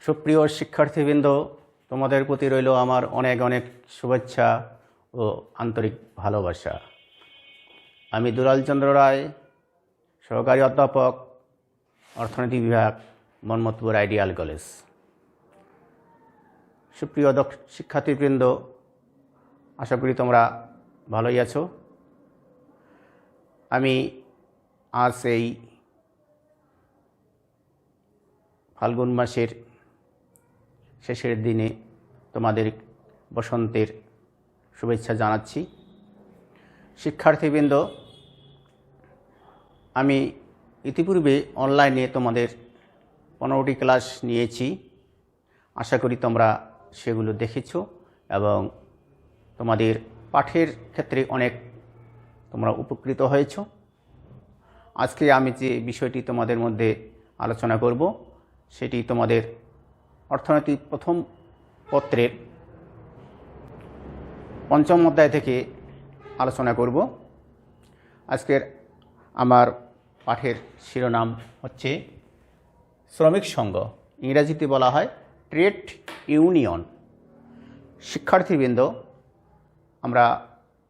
সুপ্রিয় শিক্ষার্থীবৃন্দ, তোমাদের প্রতি রইল আমার অনেক অনেক শুভেচ্ছা ও আন্তরিক ভালোবাসা। আমি দুলাল চন্দ্র রায়, সহকারী অধ্যাপক, অর্থনীতি বিভাগ, মোহাম্মদপুর আইডিয়াল কলেজ। সুপ্রিয় শিক্ষার্থীবৃন্দ, আশা করি তোমরা ভালোই আছো। আমি আজ এই ফাল্গুন মাসের শেষের দিনে তোমাদের বসন্তের শুভেচ্ছা জানাচ্ছি। শিক্ষার্থীবৃন্দ, আমি ইতিপূর্বে অনলাইনে তোমাদের 15টি ক্লাস নিয়েছি। আশা করি তোমরা সেগুলো দেখেছো এবং তোমাদের পাঠের ক্ষেত্রে অনেক তোমরা উপকৃত হয়েছো। আজকে আমি যে বিষয়টি তোমাদের মধ্যে আলোচনা করব সেটি তোমাদের অর্থনীতি প্রথম পত্রের 5ম অধ্যায় থেকে আলোচনা করব। আজকের আমার পাঠের শিরোনাম হচ্ছে শ্রমিক সংঘ, ইংরেজিতে বলা হয় ট্রেড ইউনিয়ন। শিক্ষার্থীবৃন্দ, আমরা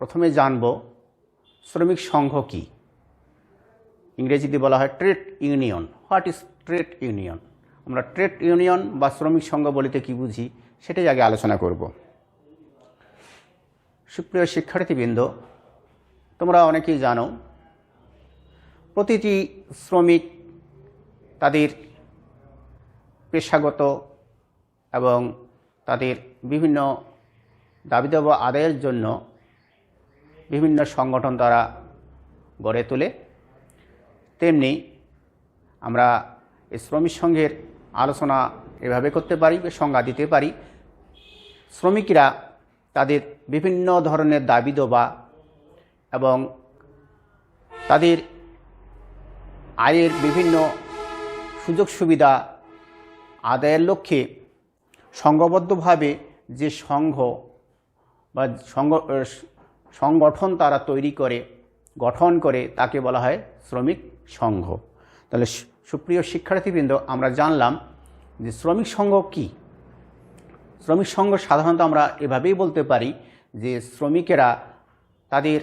প্রথমে জানব শ্রমিক সংঘ কি। ইংরেজিতে বলা হয় trade union. What is trade union? আমরা ট্রেড ইউনিয়ন বা শ্রমিক সংঘ বলিতে কি বুঝি সেটাই আগে আলোচনা করব। সুপ্রিয় শিক্ষার্থীবৃন্দ, তোমরা অনেকেই জানো প্রতিটি শ্রমিক তাদের পেশাগত এবং তাদের বিভিন্ন দাবিদাবা আদায়ের জন্য বিভিন্ন সংগঠন তারা গড়ে তোলে। তেমনি আমরা এই শ্রমিক সংঘের আলোচনা এভাবে করতে পারি, সংজ্ঞা দিতে পারি। শ্রমিকরা তাদের বিভিন্ন ধরনের দাবিদাবা এবং তাদের আয়ের বিভিন্ন সুযোগ সুবিধা আদায়ের লক্ষ্যে সংঘবদ্ধভাবে যে সংঘ বা সংগঠন তারা তৈরি করে, গঠন করে, তাকে বলা হয় শ্রমিক সংঘ। তাহলে সুপ্রিয় শিক্ষার্থীবৃন্দ, আমরা জানলাম যে শ্রমিক সংঘ কি। শ্রমিক সংঘ সাধারণত আমরা এভাবেই বলতে পারি যে শ্রমিকেরা তাদের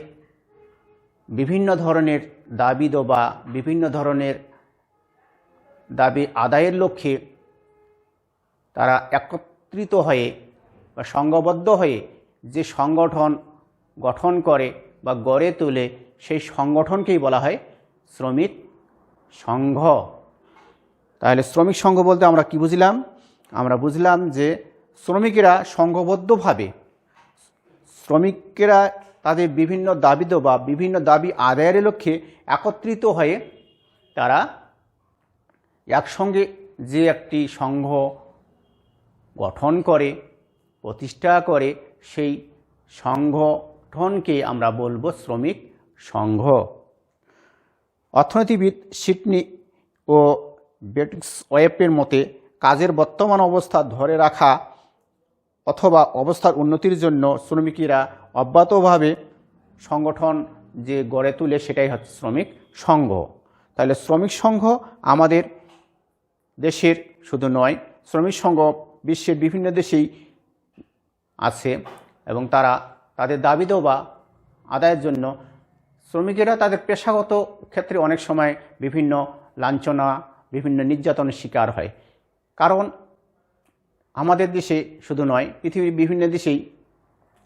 বিভিন্ন ধরনের দাবিদাবা, বিভিন্ন ধরনের দাবি আদায়ের লক্ষ্যে তারা একত্রিত হয়ে বা সংঘবদ্ধ হয়ে যে সংগঠন গঠন করে বা গড়ে তোলে, সেই সংগঠনকেই বলা হয় শ্রমিক সংঘ। তাহলে শ্রমিক সংঘ বলতে আমরা কি বুঝলাম? আমরা বুঝলাম যে শ্রমিকেরা সংঘবদ্ধভাবে, শ্রমিকেরা তাদের বিভিন্ন দাবিদাবা, বিভিন্ন দাবি আদায়ের লক্ষ্যে একত্রিত হয়ে তারা একসঙ্গে যে একটি সংঘ গঠন করে, প্রতিষ্ঠা করে, সেই সংগঠনকে আমরা বলবো শ্রমিক সংঘ। অর্থনীতিবিদ সিডনি ও বেটসওয়েপের মতে কাজের বর্তমান অবস্থা ধরে রাখা অথবা অবস্থার উন্নতির জন্য শ্রমিকেরা অব্যাহতভাবে সংগঠন যে গড়ে তুলে সেটাই হচ্ছে শ্রমিক সংঘ। তাহলে শ্রমিক সংঘ আমাদের দেশের শুধু নয়, শ্রমিক সংঘ বিশ্বের বিভিন্ন দেশেই আছে এবং তারা তাদের দাবিদাবা আদায়ের জন্য শ্রমিকেরা তাদের পেশাগত ক্ষেত্রে অনেক সময় বিভিন্ন লাঞ্ছনা, বিভিন্ন নির্যাতনের শিকার হয়। কারণ আমাদের দেশে শুধু নয়, পৃথিবীর বিভিন্ন দেশেই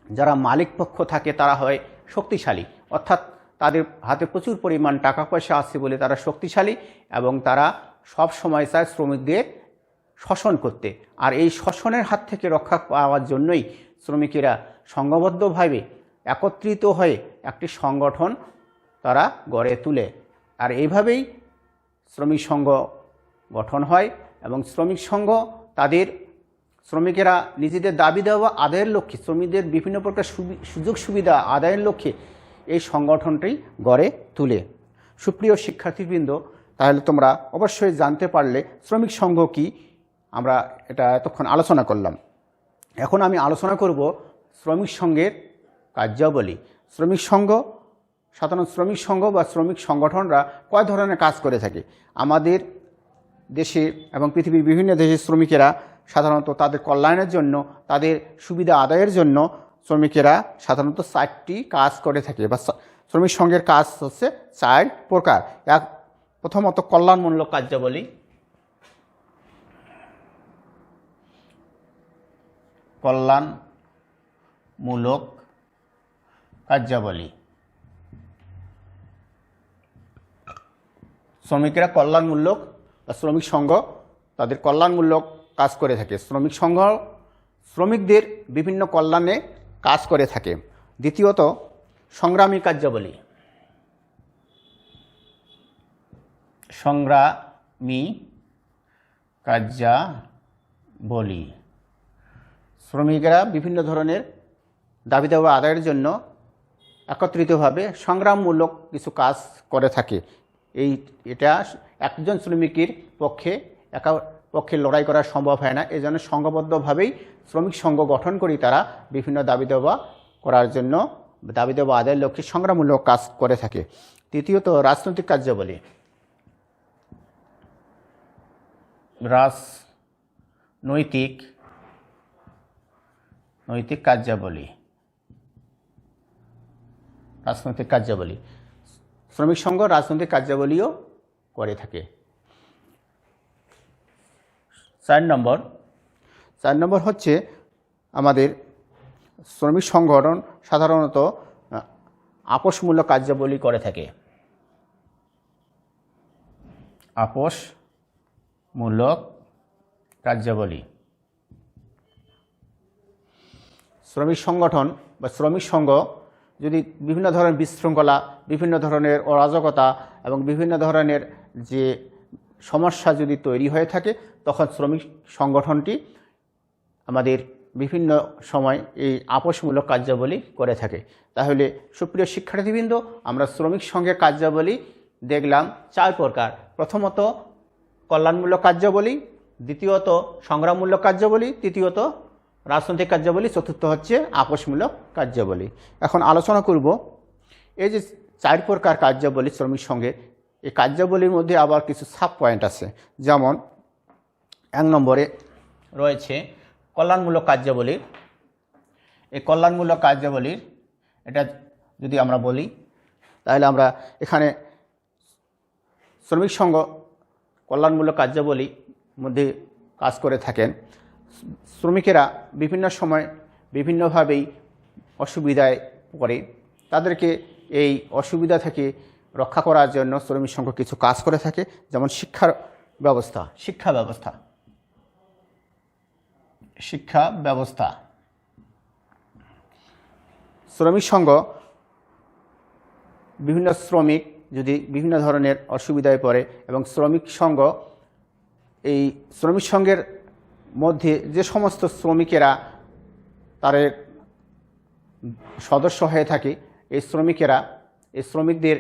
যারা মালিক পক্ষ থাকে তারা হয় শক্তিশালী, অর্থাৎ তাদের হাতে প্রচুর পরিমাণ টাকা পয়সা আছে বলে তারা শক্তিশালী এবং তারা সব সময় চায় শ্রমিকদের শোষণ করতে। আর এই শোষণের হাত থেকে রক্ষা পাওয়ার জন্যই শ্রমিকেরা সংঘবদ্ধভাবে একত্রিত হয়ে একটি সংগঠন তারা গড়ে তোলে। আর এইভাবেই শ্রমিক সংঘ গঠন হয় এবং শ্রমিক সংঘ তাদের শ্রমিকেরা নিজেদের দাবিদাবা আদায়ের লক্ষ্যে, শ্রমিকদের বিভিন্ন প্রকার সুযোগ সুবিধা আদায়ের লক্ষ্যে এই সংগঠনটি গড়ে তোলে। সুপ্রিয় শিক্ষার্থীবৃন্দ, তাহলে তোমরা অবশ্যই জানতে পারলে শ্রমিক সংঘ কি। আমরা এটা এতক্ষণ আলোচনা করলাম। এখন আমি আলোচনা করব শ্রমিক সংঘের কার্যাবলী। শ্রমিক সংঘ সাধারণ শ্রমিক সংঘ বা শ্রমিক সংগঠনরা কয় ধরনের কাজ করে থাকে। আমাদের দেশে এবং পৃথিবীর বিভিন্ন দেশের শ্রমিকেরা সাধারণত তাদের কল্যাণের জন্য, তাদের সুবিধা আদায়ের জন্য শ্রমিকেরা সাধারণত 4টি কাজ করে থাকে, বা শ্রমিক সংঘের কাজ হচ্ছে 4 প্রকার। প্রথমত কল্যাণমূলক কার্যাবলী, কল্যাণমূলক কার্যাবলী। শ্রমিকেরা কল্যাণমূলক বা শ্রমিক সংঘ তাদের কল্যাণমূলক কাজ করে থাকে। শ্রমিক সংঘ শ্রমিকদের বিভিন্ন কল্যাণে কাজ করে থাকে। দ্বিতীয়ত সংগ্রামী কার্যাবলী, সংগ্রামী কার্যাবলী। শ্রমিকেরা বিভিন্ন ধরনের দাবি দাবা আদায়ের জন্য একত্রিতভাবে সংগ্রামমূলক কিছু কাজ করে থাকে। এটা একজন শ্রমিকের পক্ষে লড়াই করা সম্ভব হয় না, এজন্য সংঘবদ্ধভাবেই শ্রমিক সংঘ গঠন করি তারা বিভিন্ন দাবি দাবা করার জন্য, দাবি দাবা আদায়ের লক্ষ্যে সংগ্রামমূলক কাজ করে থাকে। তৃতীয়ত রাজনৈতিক কার্যাবলী, রাজনৈতিক কার্যাবলী। রাজনৈতিক কার্যাবলী, শ্রমিক সংঘ রাজনৈতিক কার্যাবলীও করে থাকে। 4 নম্বর হচ্ছে আমাদের শ্রমিক সংগঠন সাধারণত আপোষমূলক কার্যাবলী করে থাকে। আপোষমূলক কার্যাবলী। শ্রমিক সংগঠন বা শ্রমিক সংঘ যদি বিভিন্ন ধরনের বিশৃঙ্খলা, বিভিন্ন ধরনের অরাজকতা এবং বিভিন্ন ধরনের যে সমস্যা যদি তৈরি হয়ে থাকে, তখন শ্রমিক সংগঠনটি আমাদের বিভিন্ন সময় এই আপোষমূলক কার্যাবলী করে থাকে। তাহলে সুপ্রিয় শিক্ষার্থীবৃন্দ, আমরা শ্রমিক সংঘের কার্যাবলী দেখলাম 4 প্রকার। প্রথমত কল্যাণমূলক কার্যাবলী, দ্বিতীয়ত সংগ্রামমূলক কার্যাবলী, তৃতীয়ত রাজনৈতিক কার্যাবলী, চতুর্থ হচ্ছে আপোষমূলক কার্যাবলী। এখন আলোচনা করব এই যে 4 প্রকার কার্যাবলী শ্রমিক সংঘের, এই কার্যাবলীর মধ্যে আবার কিছু সাব পয়েন্ট আছে। যেমন 1 নম্বরে রয়েছে কল্যাণমূলক কার্যাবলী। এই কল্যাণমূলক কার্যাবলীর এটা যদি আমরা বলি, তাহলে আমরা এখানে শ্রমিক সংঘ কল্যাণমূলক কার্যাবলীর মধ্যে কাজ করে থাকেন। শ্রমিকেরা বিভিন্ন সময় বিভিন্নভাবেই অসুবিধায় পড়ে, তাদেরকে এই অসুবিধা থেকে রক্ষা করার জন্য শ্রমিক সংঘ কিছু কাজ করে থাকে। যেমন শিক্ষা ব্যবস্থা। শ্রমিক সংঘ বিভিন্ন শ্রমিক যদি বিভিন্ন ধরনের অসুবিধায় পড়ে এবং শ্রমিক সংঘের মধ্যে যে সমস্ত শ্রমিকেরা তাদের সদস্য হয়ে থাকে, এই শ্রমিকদের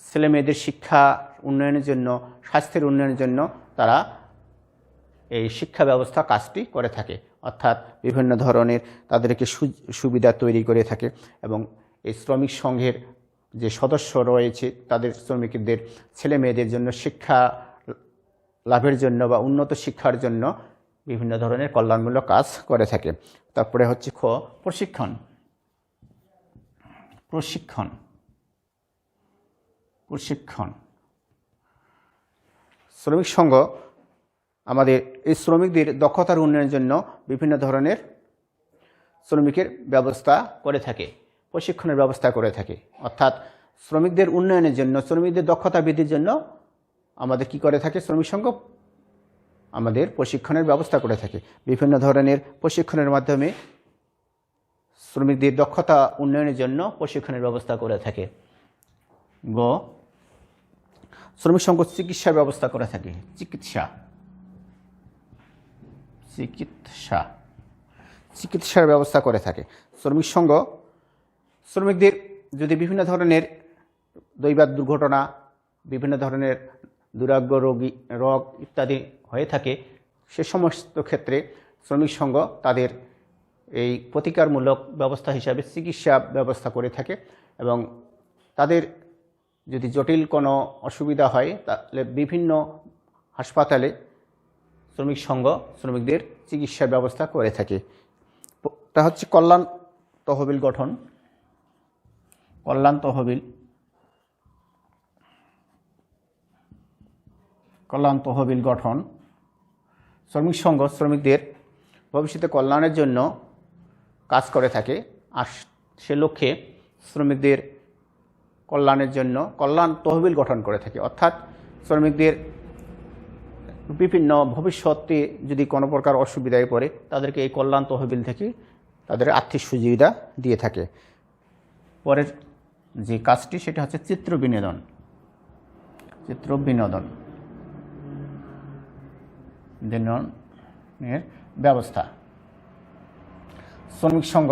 ছেলেমেয়েদের শিক্ষা উন্নয়নের জন্য, স্বাস্থ্যের উন্নয়নের জন্য তারা এই শিক্ষা ব্যবস্থা কাজটি করে থাকে। অর্থাৎ বিভিন্ন ধরনের তাদেরকে সুবিধা তৈরি করে থাকে এবং এই শ্রমিক সংঘের যে সদস্য রয়েছে তাদের শ্রমিকদের ছেলেমেয়েদের জন্য শিক্ষা লাভের জন্য বা উন্নত শিক্ষার জন্য বিভিন্ন ধরনের কল্যাণমূলক কাজ করে থাকে। তারপরে হচ্ছে প্রশিক্ষণ। শ্রমিক সংঘ আমাদের এই শ্রমিকদের দক্ষতার উন্নয়নের জন্য বিভিন্ন ধরনের শ্রমিকের ব্যবস্থা করে থাকে, প্রশিক্ষণের ব্যবস্থা করে থাকে। অর্থাৎ শ্রমিকদের উন্নয়নের জন্য, শ্রমিকদের দক্ষতা বৃদ্ধির জন্য আমাদের কি করে থাকে শ্রমিক সংঘ? আমাদের প্রশিক্ষণের ব্যবস্থা করে থাকে। বিভিন্ন ধরনের প্রশিক্ষণের মাধ্যমে শ্রমিকদের দক্ষতা উন্নয়নের জন্য প্রশিক্ষণের ব্যবস্থা করে থাকে। শ্রমিক সংঘ চিকিৎসার ব্যবস্থা করে থাকে। চিকিৎসার ব্যবস্থা করে থাকে। শ্রমিক সংঘ শ্রমিকদের যদি বিভিন্ন ধরনের দৈবাৎ দুর্ঘটনা, বিভিন্ন ধরনের দুরারোগ্য রোগ ইত্যাদি হয়ে থাকে, সে সমস্ত ক্ষেত্রে শ্রমিক সংঘ তাদের এই প্রতিকারমূলক ব্যবস্থা হিসাবে চিকিৎসা ব্যবস্থা করে থাকে এবং তাদের যদি জটিল কোনো অসুবিধা হয় তাহলে বিভিন্ন হাসপাতালে শ্রমিক সংঘ শ্রমিকদের চিকিৎসার ব্যবস্থা করে থাকে। তা হচ্ছে কল্যাণ তহবিল গঠন। কল্যাণ তহবিল গঠন। শ্রমিক সংঘ শ্রমিকদের ভবিষ্যতে কল্যাণের জন্য কাজ করে থাকে, আর সে লক্ষ্যে শ্রমিকদের কল্যাণের জন্য কল্যাণ তহবিল গঠন করে থাকে। অর্থাৎ শ্রমিকদের বিভিন্ন ভবিষ্যতে যদি কোনো প্রকার অসুবিধায় পড়ে তাদেরকে এই কল্যাণ তহবিল থেকে তাদের আর্থিক সুবিধা দিয়ে থাকে। পরের যে কাজটি সেটা হচ্ছে চিত্র বিনোদনের ব্যবস্থা। শ্রমিক সংঘ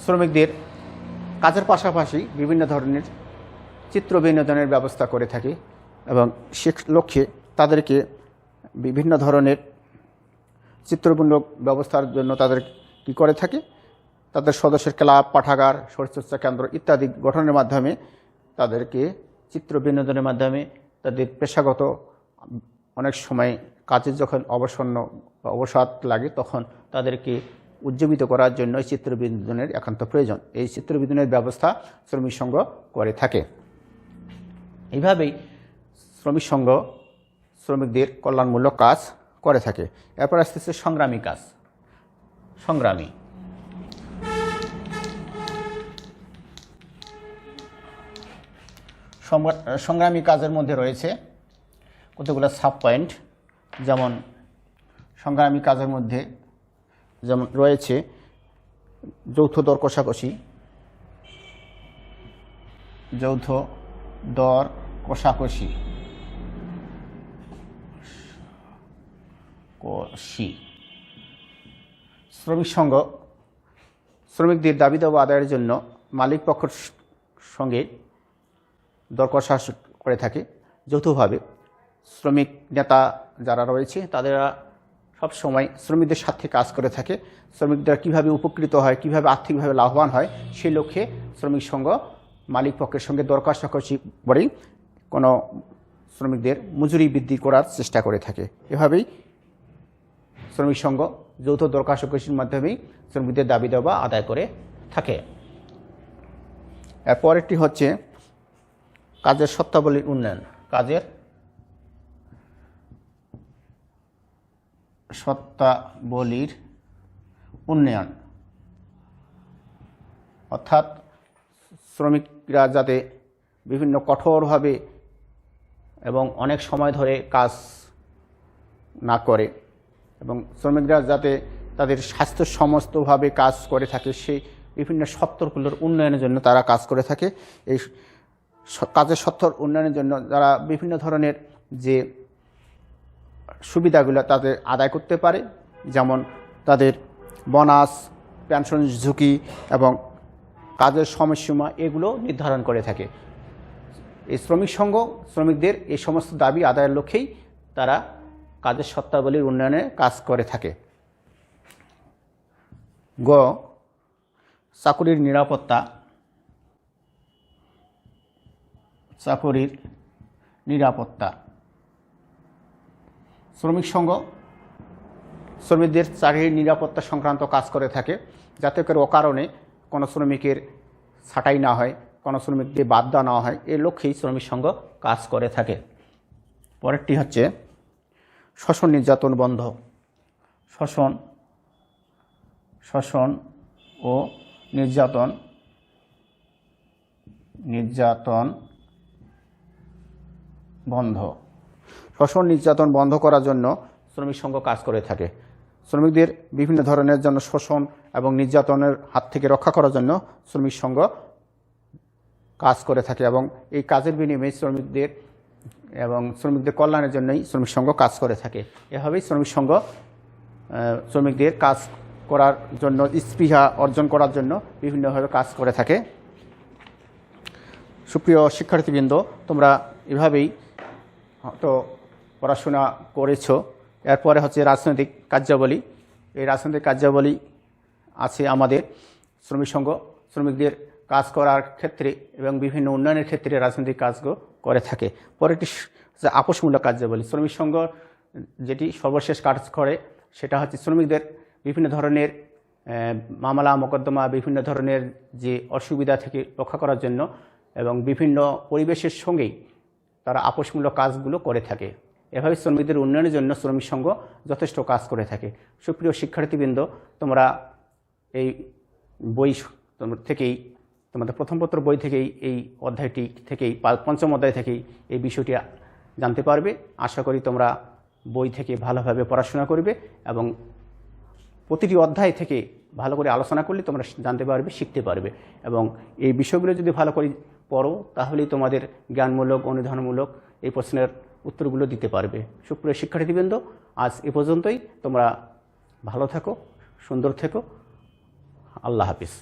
শ্রমিকদের কাজের পাশাপাশি বিভিন্ন ধরনের চিত্র বিনোদনের ব্যবস্থা করে থাকে এবং সে লক্ষ্যে তাদেরকে বিভিন্ন ধরনের চিত্রমূলক ব্যবস্থার জন্য তাদের কী করে থাকে, তাদের সদস্যের ক্লাব, পাঠাগার, শরীরচর্চা কেন্দ্র ইত্যাদি গঠনের মাধ্যমে তাদেরকে চিত্র বিনোদনের মাধ্যমে তাদের পেশাগত অনেক সময় কাজের যখন অবসাদ লাগে তখন তাদেরকে উজ্জীবিত করার জন্য চিত্র বিনোদনের একান্ত প্রয়োজন। এই চিত্র বিনোদনের ব্যবস্থা শ্রমিক সংঘ করে থাকে। এইভাবেই শ্রমিক সংঘ শ্রমিকদের কল্যাণমূলক কাজ করে থাকে। এরপর আসতেছে সংগ্রামী কাজ। সংগ্রামী কাজের মধ্যে রয়েছে কতগুলো সাব পয়েন্ট। যেমন সংগ্রামী কাজের মধ্যে যেমন রয়েছে যৌথ দর কষাকষি, শ্রমিক সংঘ শ্রমিকদের দাবি দাবা আদায়ের জন্য মালিক পক্ষের সঙ্গে দর কষাকষি করে থাকে যৌথভাবে। শ্রমিক নেতা যারা রয়েছে তারা সব সময় শ্রমিকদের সাথে কাজ করে থাকে। শ্রমিকরা কীভাবে উপকৃত হয়, কীভাবে আর্থিকভাবে লাভবান হয়, সেই লক্ষ্যে শ্রমিক সংঘ মালিক পক্ষের সঙ্গে দর কষাকষি করেই কোনো শ্রমিকদের মজুরি বৃদ্ধি করার চেষ্টা করে থাকে। এভাবেই শ্রমিক সংঘ যৌথ দর কষাকষির মাধ্যমেই শ্রমিকদের দাবি দাবা আদায় করে থাকে। এরপরেরটি হচ্ছে কাজের শর্তাবলীর উন্নয়ন। কাজের শর্তাবলীর উন্নয়ন অর্থাৎ শ্রমিকরা যাতে বিভিন্ন কঠোরভাবে এবং অনেক সময় ধরে কাজ না করে এবং শ্রমিকরা যাতে তাদের স্বাস্থ্য সমস্তভাবে কাজ করে থাকে, সেই বিভিন্ন সত্তরগুলোর উন্নয়নের জন্য তারা কাজ করে থাকে। এই কাজের সত্তর উন্নয়নের জন্য যারা বিভিন্ন ধরনের যে সুবিধাগুলো তাদের আদায় করতে পারে, যেমন তাদের বোনাস, পেনশন ঝুঁকি এবং কাজের সময়সীমা এগুলো নির্ধারণ করে থাকে। এই শ্রমিক সংঘ শ্রমিকদের এই সমস্ত দাবি আদায়ের লক্ষ্যেই তারা কাজের শর্তাবলীর উন্নয়নে কাজ করে থাকে। গ চাকুরির নিরাপত্তা। শ্রমিক সংঘ শ্রমিকদের চাকরির নিরাপত্তা সংক্রান্ত কাজ করে থাকে, যাতে করে অকারণে কোনো শ্রমিকের ছাঁটাই না হয়, কোনো শ্রমিকদের বাদ দেওয়া না হয়, এই লক্ষ্যেই শ্রমিক সংঘ কাজ করে থাকে। পরেরটি হচ্ছে শোষণ নির্যাতন বন্ধ। শোষণ ও নির্যাতন বন্ধ করার জন্য শ্রমিক সংঘ কাজ করে থাকে। শ্রমিকদের বিভিন্ন ধরনের জন্য শোষণ এবং নির্যাতনের হাত থেকে রক্ষা করার জন্য শ্রমিক সংঘ কাজ করে থাকে এবং এই কাজের বিনিময়ে শ্রমিকদের কল্যাণের জন্যই শ্রমিক সংঘ কাজ করে থাকে। এভাবেই শ্রমিক সংঘ শ্রমিকদের কাজ করার জন্য স্পৃহা অর্জন করার জন্য বিভিন্নভাবে কাজ করে থাকে। সুপ্রিয় শিক্ষার্থীবৃন্দ, তোমরা এভাবেই তো পড়াশোনা করেছ। এরপরে হচ্ছে রাজনৈতিক কার্যাবলী। এই রাজনৈতিক কার্যাবলী আছে আমাদের শ্রমিক সংঘ শ্রমিকদের কাজ করার ক্ষেত্রে এবং বিভিন্ন উন্নয়নের ক্ষেত্রে রাজনৈতিক কাজগুলো করে থাকে। পরেরটি হচ্ছে আপোষমূলক কার্যাবলী। শ্রমিক সংঘ যেটি সর্বশেষ কাজ করে সেটা হচ্ছে শ্রমিকদের বিভিন্ন ধরনের মামলা মোকদ্দমা, বিভিন্ন ধরনের যে অসুবিধা থেকে রক্ষা করার জন্য এবং বিভিন্ন পরিবেশের সঙ্গেই তারা আপোষমূলক কাজগুলো করে থাকে। এভাবে শ্রমিকদের উন্নয়নের জন্য শ্রমিক সংঘ যথেষ্ট কাজ করে থাকে। সুপ্রিয় শিক্ষার্থীবৃন্দ, তোমরা এই বই থেকেই, তোমাদের প্রথম পত্র বই থেকেই এই অধ্যায়টি থেকেই, পঞ্চম অধ্যায় থেকেই এই বিষয়টি জানতে পারবে। আশা করি তোমরা বই থেকে ভালোভাবে পড়াশোনা করবে এবং প্রতিটি অধ্যায় থেকে ভালো করে আলোচনা করলে তোমরা জানতে পারবে, শিখতে পারবে এবং এই বিষয়গুলো যদি ভালো করে পড়ো তাহলেই তোমাদের জ্ঞানমূলক, অনুধানমূলক এই প্রশ্নের উত্তরগুলো দিতে পারবে। সুপ্রিয় শিক্ষার্থীবৃন্দ, আজ এ পর্যন্তই। তোমরা ভালো থেকো, সুন্দর থেকো। আল্লাহ হাফিজ।